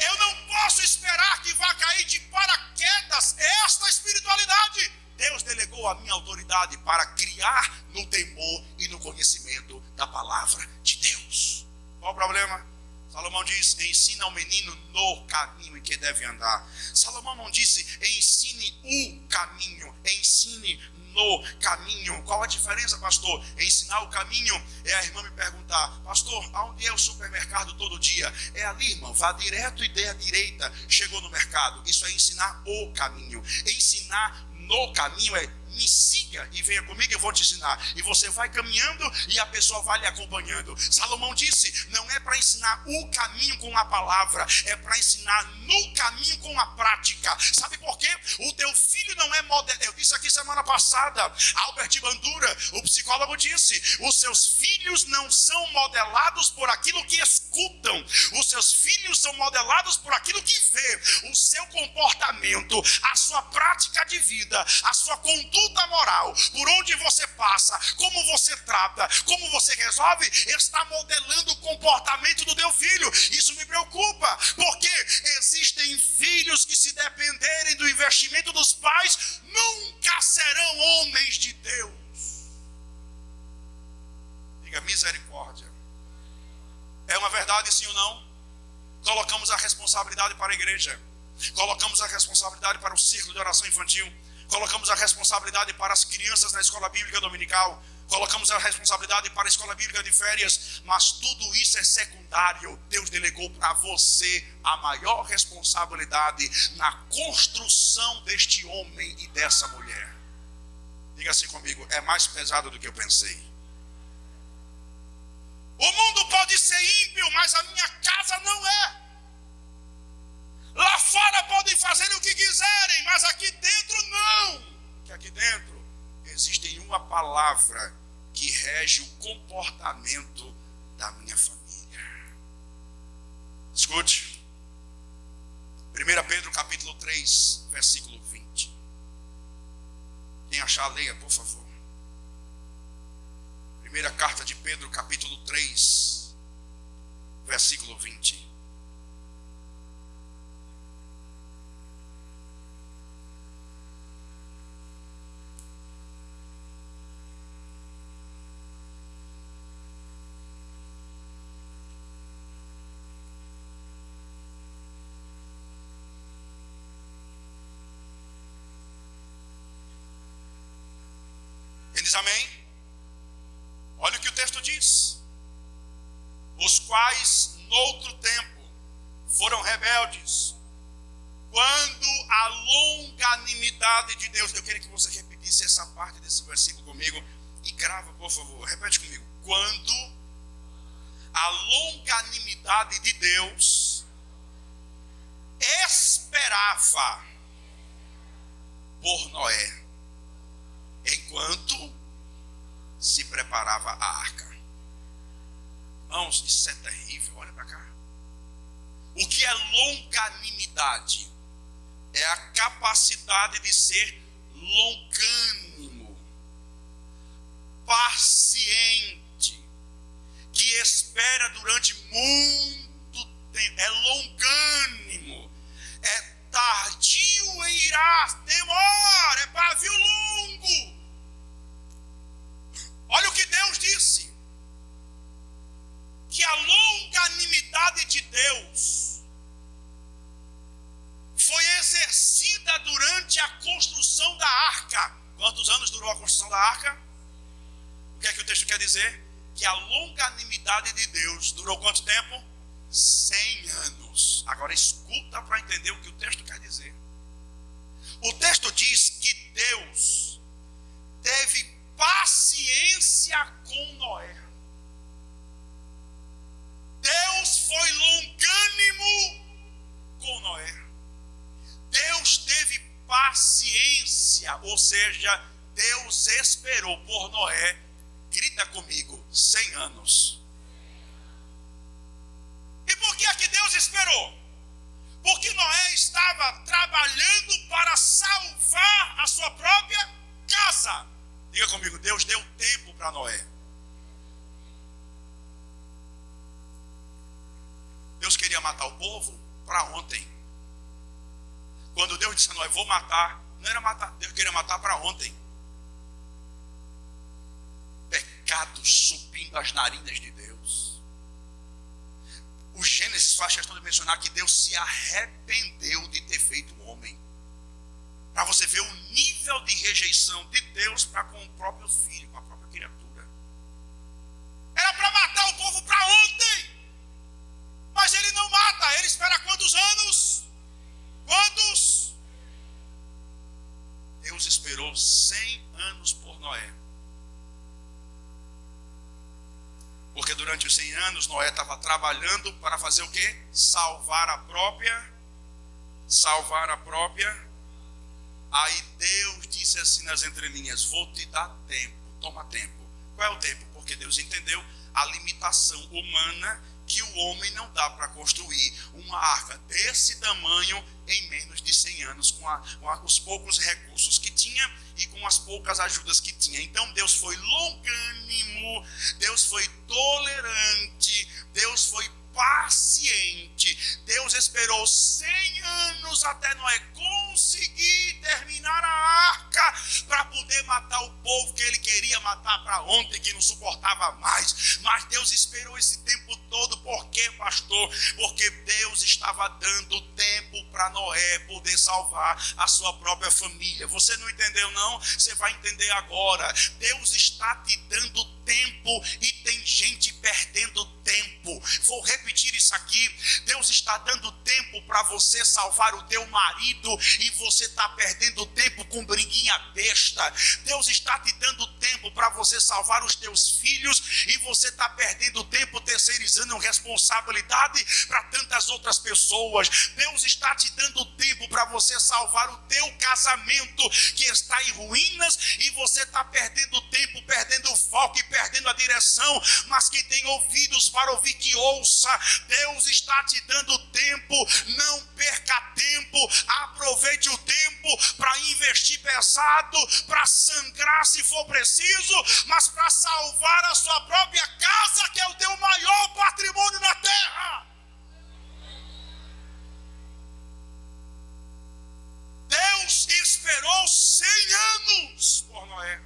Eu não posso esperar que vá cair de paraquedas esta espiritualidade. Deus delegou a minha autoridade para criar no temor e no conhecimento da palavra de Deus. Qual o problema? Salomão diz, ensina ao menino no caminho em que deve andar. Salomão não disse, ensine o caminho, ensine no caminho. Qual a diferença, pastor? Ensinar o caminho é a irmã me perguntar, pastor, aonde é o supermercado todo dia? É ali, irmão, vá direto e dê à direita, chegou no mercado. Isso é ensinar o caminho. Ensinar no caminho é, me siga e venha comigo, eu vou te ensinar. E você vai caminhando e a pessoa vai lhe acompanhando. Salomão disse, não é para ensinar o caminho com a palavra, é para ensinar no caminho com a prática. Sabe por quê? O teu filho não é modelo. Eu disse aqui semana passada, Albert Bandura, o psicólogo, disse, os seus filhos não são modelados por aquilo que escutam, os seus filhos são modelados por aquilo que vê. O seu comportamento, a sua prática de vida, a sua conduta moral, por onde você passa, como você trata, como você resolve, está modelando o comportamento do teu filho. Isso me preocupa, porque existem filhos que, se dependerem do investimento dos pais, nunca serão homens de Deus. Diga misericórdia. É uma verdade, sim ou não? Colocamos a responsabilidade para a igreja, colocamos a responsabilidade para o círculo de oração infantil, colocamos a responsabilidade para as crianças na escola bíblica dominical, colocamos a responsabilidade para a escola bíblica de férias, mas tudo isso é secundário. Deus delegou para você a maior responsabilidade na construção deste homem e dessa mulher. Diga assim comigo, é mais pesado do que eu pensei. O mundo pode ser ímpio, mas a minha casa não é. Lá fora podem fazer o que quiserem, mas aqui dentro não. Que aqui dentro existe uma palavra que rege o comportamento da minha família. Escute. 1 Pedro capítulo 3, versículo 20. Quem achar, leia, por favor. Primeira carta de Pedro, capítulo 3, versículo 20. Ele diz amém? Olha o que o texto diz. Os quais, noutro tempo, foram rebeldes, quando a longanimidade de Deus... Eu queria que você repetisse essa parte desse versículo comigo e grava, por favor. Repete comigo. Quando a longanimidade de Deus esperava por Noé, enquanto se preparava a arca. Irmãos, isso é terrível, olha para cá. O que é longanimidade? É a capacidade de ser longânimo, paciente, que espera durante muito tempo, é longânimo, é tardio em irar, demora, é pavio longo. Olha o que Deus disse, que a longanimidade de Deus foi exercida durante a construção da arca. Quantos anos durou a construção da arca? O que é que o texto quer dizer? Que a longanimidade de Deus durou quanto tempo? 100 anos. Agora escuta para entender o que o texto quer dizer. O texto diz que Deus teve paciência com Noé. Deus foi longânimo com Noé. Deus teve paciência, ou seja, Deus esperou por Noé, grita comigo, 100 anos. E por que é que Deus esperou? Porque Noé estava trabalhando para salvar a sua própria casa. Diga comigo, Deus deu tempo para Noé. Deus queria matar o povo para ontem. Quando Deus disse a Noé, vou matar, não era matar, Deus queria matar para ontem. Pecado subindo as narinas de Deus. O Gênesis faz questão de mencionar que Deus se arrependeu de ter feito o homem. Para você ver o nível de rejeição de Deus para com o próprio filho, com a própria criatura. Era para matar o povo para ontem. Mas ele não mata, ele espera quantos anos? Quantos? Deus esperou 100 anos por Noé. Porque durante os 100 anos Noé estava trabalhando para fazer o quê? Salvar a própria. Aí Deus disse assim nas entrelinhas, vou te dar tempo, toma tempo. Qual é o tempo? Porque Deus entendeu a limitação humana, que o homem não dá para construir uma arca desse tamanho em menos de 100 anos, com os poucos recursos que tinha e com as poucas ajudas que tinha. Então Deus foi longânimo, Deus foi tolerante, Deus foi paciente. Deus esperou 100 anos até Noé conseguir terminar a arca para poder matar o povo que ele queria matar para ontem, que não suportava mais. Mas Deus esperou esse tempo todo. Por quê, pastor? Porque Deus estava dando tempo para Noé poder salvar a sua própria família. Você não entendeu, não? Você vai entender agora. Deus está te dando tempo e tem gente perdendo tempo. Vou repetir isso aqui. Deus está dando tempo para você salvar o teu marido e você está perdendo tempo com briguinha besta. Deus está te dando tempo para você salvar os teus filhos e você está perdendo tempo terceirizando responsabilidade para tantas outras pessoas. Deus está te dando tempo para você salvar o teu casamento que está em ruínas e você está perdendo tempo, perdendo o foco e perdendo a direção. Mas quem tem ouvidos para ouvir, que ouça. Deus está te dando tempo. Não perca tempo. Aproveite o tempo para investir pesado, para sangrar se for preciso, mas para salvar a sua própria casa, que é o teu maior patrimônio na terra. Deus esperou 100 anos por Noé.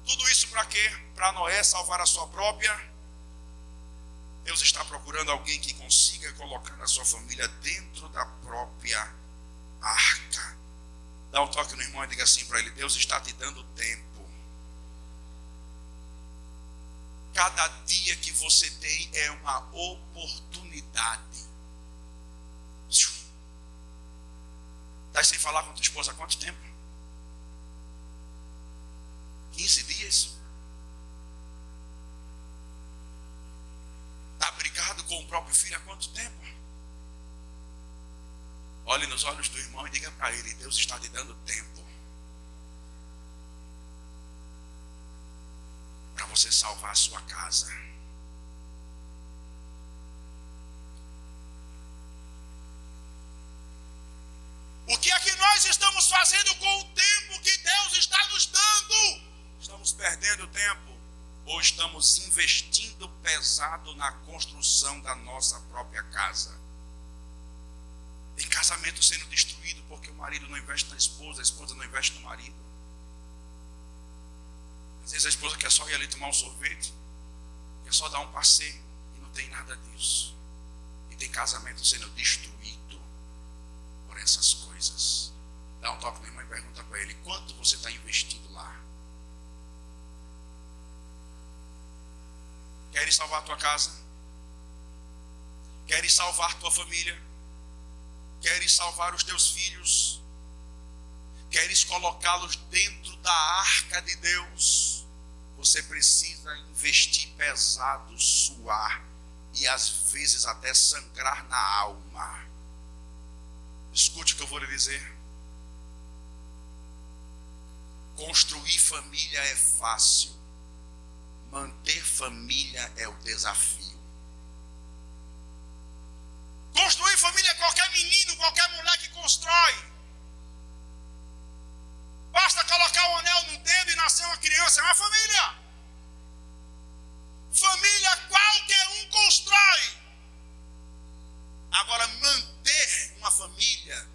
Tudo isso para quê? Para Noé salvar a sua própria. Deus está procurando alguém que consiga colocar a sua família dentro da própria arca. Dá um toque no irmão e diga assim para ele: Deus está te dando tempo. Cada dia que você tem é uma oportunidade. Está sem falar com tua esposa há quanto tempo? 15 dias? Está brigado com o próprio filho há quanto tempo? Olhe nos olhos do irmão e diga para ele: Deus está te dando tempo para você salvar a sua casa. O que é que nós estamos fazendo com o tempo que Deus está nos dando? Estamos perdendo tempo ou estamos investindo pesado na construção da nossa própria casa? Tem casamento sendo destruído porque o marido não investe na esposa, a esposa não investe no marido. Às vezes a esposa quer só ir ali tomar um sorvete, quer só dar um passeio e não tem nada disso. E tem casamento sendo destruído por essas coisas. Dá um toque na irmã e pergunta para ele: quanto você está investindo lá? Queres salvar a tua casa? Queres salvar tua família? Queres salvar os teus filhos? Queres colocá-los dentro da arca de Deus? Você precisa investir pesado, suar e às vezes até sangrar na alma. Escute o que eu vou lhe dizer. Construir família é fácil. manter família é o desafio. Construir família é qualquer menino, qualquer mulher que constrói. Basta colocar um anel no dedo e nascer uma criança, é uma família. Família qualquer um constrói. Agora, manter uma família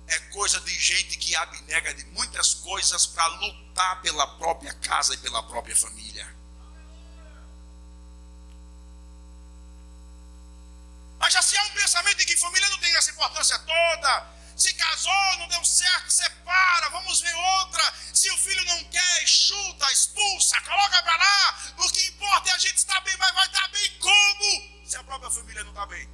é coisa de gente que abnega de muitas coisas para lutar pela própria casa e pela própria família. Mas já se há um pensamento de que família não tem essa importância toda, se casou, não deu certo, separa, vamos ver outra. Se o filho não quer, chuta, expulsa, coloca para lá. O que importa é a gente estar bem, mas vai estar bem como? Se a própria família não está bem.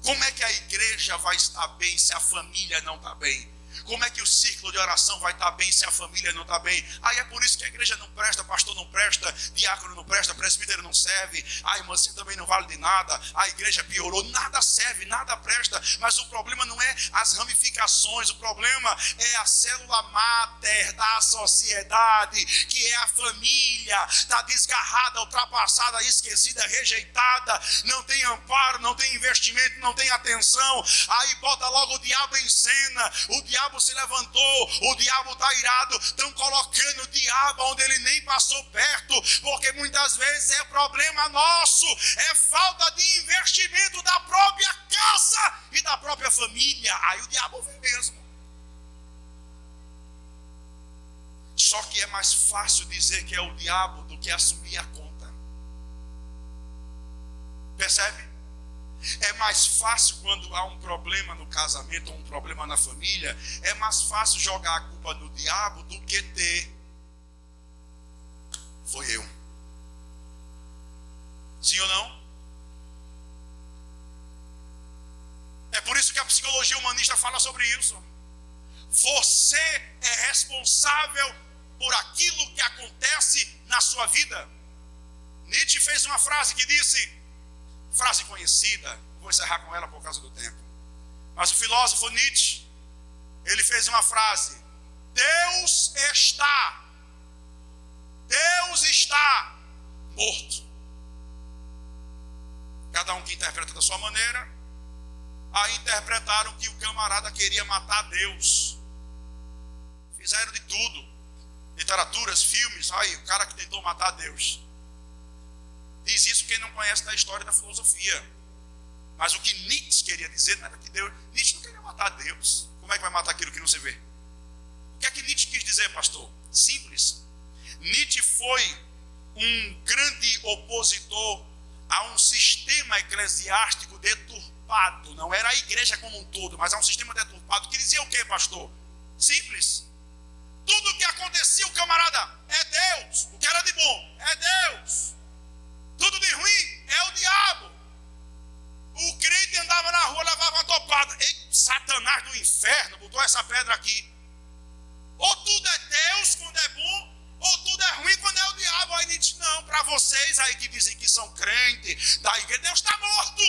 Como é que a igreja vai estar bem se a família não está bem? Como é que o círculo de oração vai estar bem se a família não está bem? Aí é por isso que a igreja não presta, pastor não presta, diácono não presta, presbítero não serve, a irmãzinha também não vale de nada, a igreja piorou, nada serve, nada presta. Mas o problema não é as ramificações, o problema é a célula máter da sociedade, que é a família. Está desgarrada, ultrapassada, esquecida, rejeitada, não tem amparo, não tem investimento, não tem atenção. Aí bota logo o diabo em cena, o diabo se levantou, o diabo está irado, estão colocando o diabo onde ele nem passou perto, porque muitas vezes é problema nosso, é falta de investimento da própria casa e da própria família. Aí o diabo vem mesmo. Só que é mais fácil dizer que é o diabo do que assumir a conta. Percebe? É mais fácil quando há um problema no casamento ou um problema na família, é mais fácil jogar a culpa no diabo do que ter. Foi eu. Sim ou não? É por isso que a psicologia humanista fala sobre isso. Você é responsável por aquilo que acontece na sua vida. Nietzsche fez uma frase que disse, frase conhecida, vou encerrar com ela por causa do tempo. Mas o filósofo Nietzsche, ele fez uma frase: Deus está morto. Cada um que interpreta da sua maneira. Aí interpretaram que o camarada queria matar Deus. Fizeram de tudo. Literaturas, filmes, aí o cara que tentou matar Deus. Diz isso quem não conhece da história da filosofia. Mas o que Nietzsche queria dizer não era que Deus... Nietzsche não queria matar Deus. Como é que vai matar aquilo que não se vê? O que é que Nietzsche quis dizer, pastor? Simples. Nietzsche foi um grande opositor a um sistema eclesiástico deturpado. Não era a igreja como um todo, mas a um sistema deturpado. Que dizia o quê, pastor? Simples. Tudo o que acontecia, o camarada, é Deus. O que era de bom, é Deus. Tudo de ruim é o diabo. O crente andava na rua, levava uma topada. Ei, Satanás do inferno botou essa pedra aqui. Ou tudo é Deus quando é bom, ou tudo é ruim quando é o diabo. Aí Nietzsche, não, para vocês aí que dizem que são crentes da igreja, Deus está morto.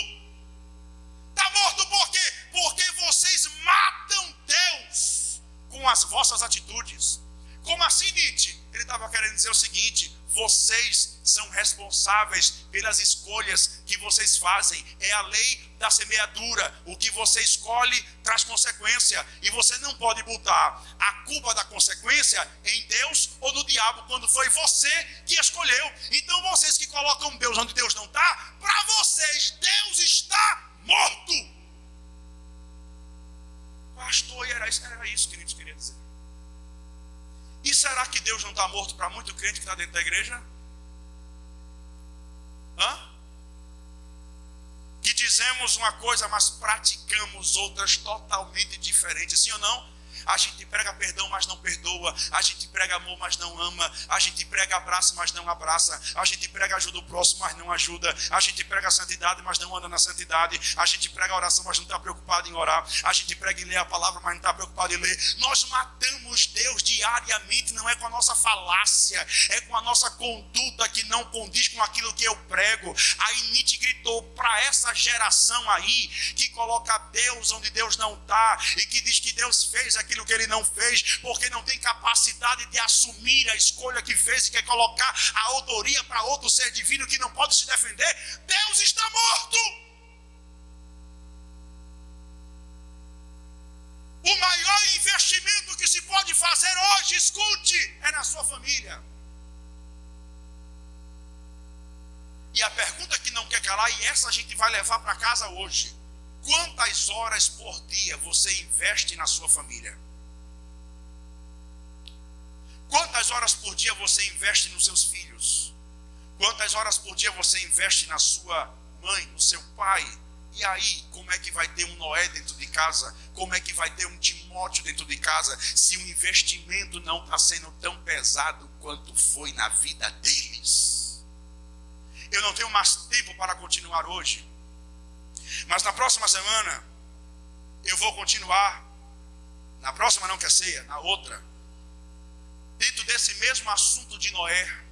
Está morto por quê? Porque vocês matam Deus com as vossas atitudes. Como assim, Nietzsche? Ele estava querendo dizer o seguinte: vocês são responsáveis pelas escolhas que vocês fazem. É a lei da semeadura. O que você escolhe traz consequência. E você não pode botar a culpa da consequência em Deus ou no diabo, quando foi você que escolheu. Então vocês que colocam Deus onde Deus não está, para vocês Deus está morto. Pastor, era isso que Nietzsche queria dizer. E será que Deus não está morto para muito crente que está dentro da igreja? Que dizemos uma coisa, mas praticamos outras totalmente diferentes, sim ou não? A gente prega perdão, mas não perdoa. A gente prega amor, mas não ama. A gente prega abraço, mas não abraça. A gente prega ajuda o próximo, mas não ajuda. A gente prega santidade, mas não anda na santidade. A gente prega oração, mas não está preocupado em orar. A gente prega e lê a palavra, mas não está preocupado em ler. Nós matamos Deus diariamente. Não é com a nossa falácia, é com a nossa conduta que não condiz com aquilo que eu prego. Aí Nietzsche gritou para essa geração aí, que coloca Deus onde Deus não está, e que diz que Deus fez aquilo aquilo que ele não fez, porque não tem capacidade de assumir a escolha que fez e quer colocar a autoria para outro ser divino que não pode se defender, Deus está morto. O maior investimento que se pode fazer hoje, escute, é na sua família. E a pergunta que não quer calar, e essa a gente vai levar para casa hoje: quantas horas por dia você investe na sua família? Quantas horas por dia você investe nos seus filhos? Quantas horas por dia você investe na sua mãe, no seu pai? E aí, como é que vai ter um Noé dentro de casa? Como é que vai ter um Timóteo dentro de casa, se o investimento não está sendo tão pesado quanto foi na vida deles? Eu não tenho mais tempo para continuar hoje, mas na próxima semana eu vou continuar. Na próxima não, que é ceia, na outra, dentro desse mesmo assunto de Noé,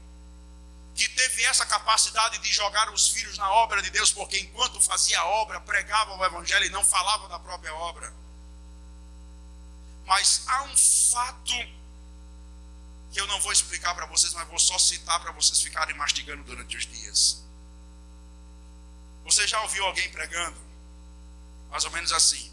que teve essa capacidade de jogar os filhos na obra de Deus, porque enquanto fazia a obra, pregava o evangelho e não falava da própria obra. Mas há um fato que eu não vou explicar para vocês, mas vou só citar para vocês ficarem mastigando durante os dias. Você já ouviu alguém pregando? Mais ou menos assim: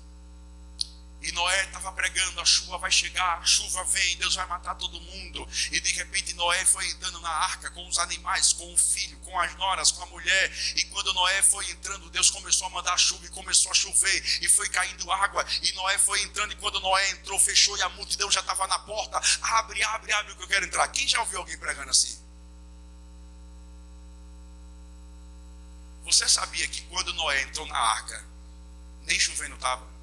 e Noé estava pregando, a chuva vai chegar, a chuva vem, Deus vai matar todo mundo. E de repente Noé foi entrando na arca com os animais, com o filho, com as noras, com a mulher. E quando Noé foi entrando, Deus começou a mandar chuva e começou a chover. E foi caindo água. E Noé foi entrando, e quando Noé entrou, fechou, e a multidão já estava na porta. Abre, abre, abre, que eu quero entrar. Quem já ouviu alguém pregando assim? Você sabia que quando Noé entrou na arca, nem chovendo estava?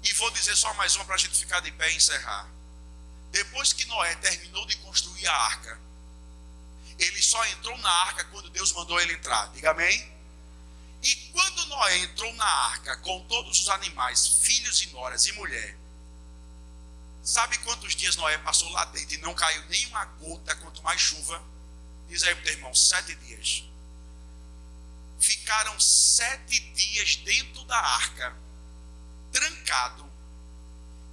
E vou dizer só mais uma para a gente ficar de pé e encerrar. Depois que Noé terminou de construir a arca, ele só entrou na arca quando Deus mandou ele entrar. Diga amém? E quando Noé entrou na arca com todos os animais, filhos e noras e mulher, sabe quantos dias Noé passou lá dentro e não caiu nenhuma gota, quanto mais chuva? Diz aí para o teu irmão: 7 dias. Ficaram 7 dias dentro da arca, trancado,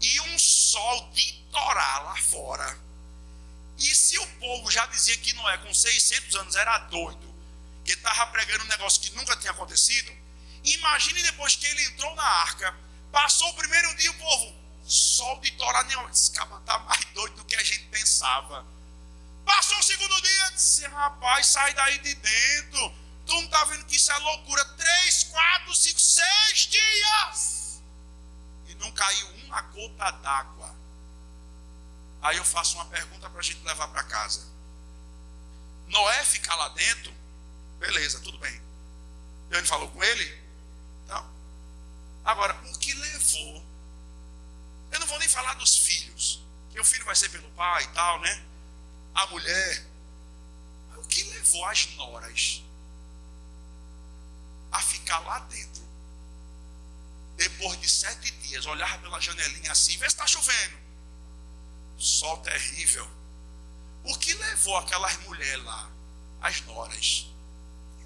e um sol de torar lá fora. E se o povo já dizia que Noé com 600 anos era doido, que estava pregando um negócio que nunca tinha acontecido, imagine depois que ele entrou na arca, passou o primeiro dia, o povo: sol de torar, nem esse cara está mais doido do que a gente pensava. Passou o segundo dia, disse: rapaz, sai daí de dentro, tu não está vendo que isso é loucura? 3, 4, 5, 6 dias e não caiu uma gota d'água. Aí eu faço uma pergunta para a gente levar para casa: Noé ficar lá dentro, beleza, tudo bem, Deus falou com ele? Não. Agora, o que levou, eu não vou nem falar dos filhos, que o filho vai ser pelo pai e tal, né? A mulher, o que levou as noras a ficar lá dentro, depois de 7 dias, olhar pela janelinha assim, vê se está chovendo, sol terrível? O que levou aquelas mulheres lá, as noras,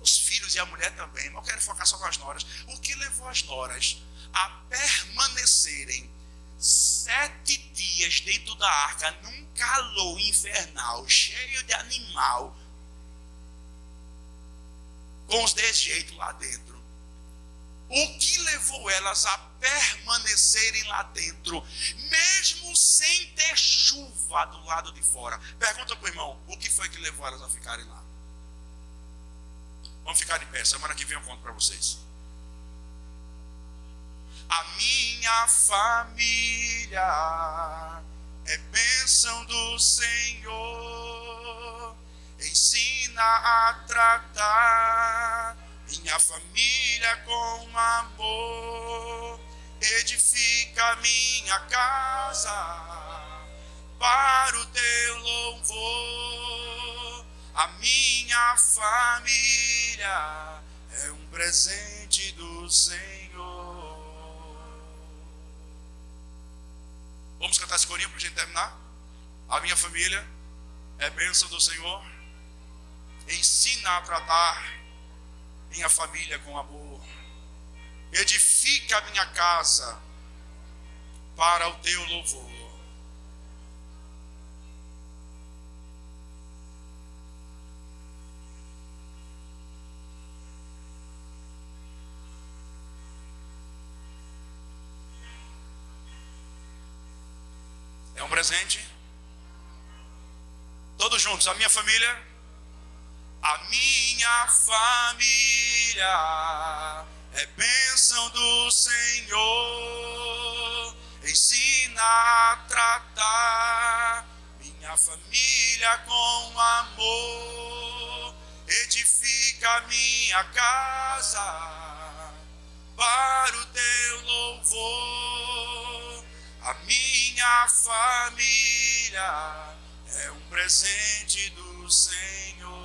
os filhos e a mulher também, mas eu quero focar só nas noras. O que levou as noras a permanecerem 7 dias dentro da arca, num calor infernal, cheio de animal, com os desjeitos lá dentro? O que levou elas a permanecerem lá dentro, mesmo sem ter chuva do lado de fora? Pergunta para o irmão: o que foi que levou elas a ficarem lá? Vamos ficar de pé, semana que vem eu conto para vocês. A minha família é bênção do Senhor, ensina a tratar minha família com amor, edifica minha casa para o teu louvor. A minha família é um presente do Senhor. Vamos cantar esse corinho para a gente terminar? A minha família é bênção do Senhor, ensina a tratar minha família com amor, edifica a minha casa para o teu louvor. É um presente. Todos juntos, a minha família. A minha família é bênção do Senhor. Ensina a tratar minha família com amor. Edifica minha casa para o teu louvor. A minha família é um presente do Senhor.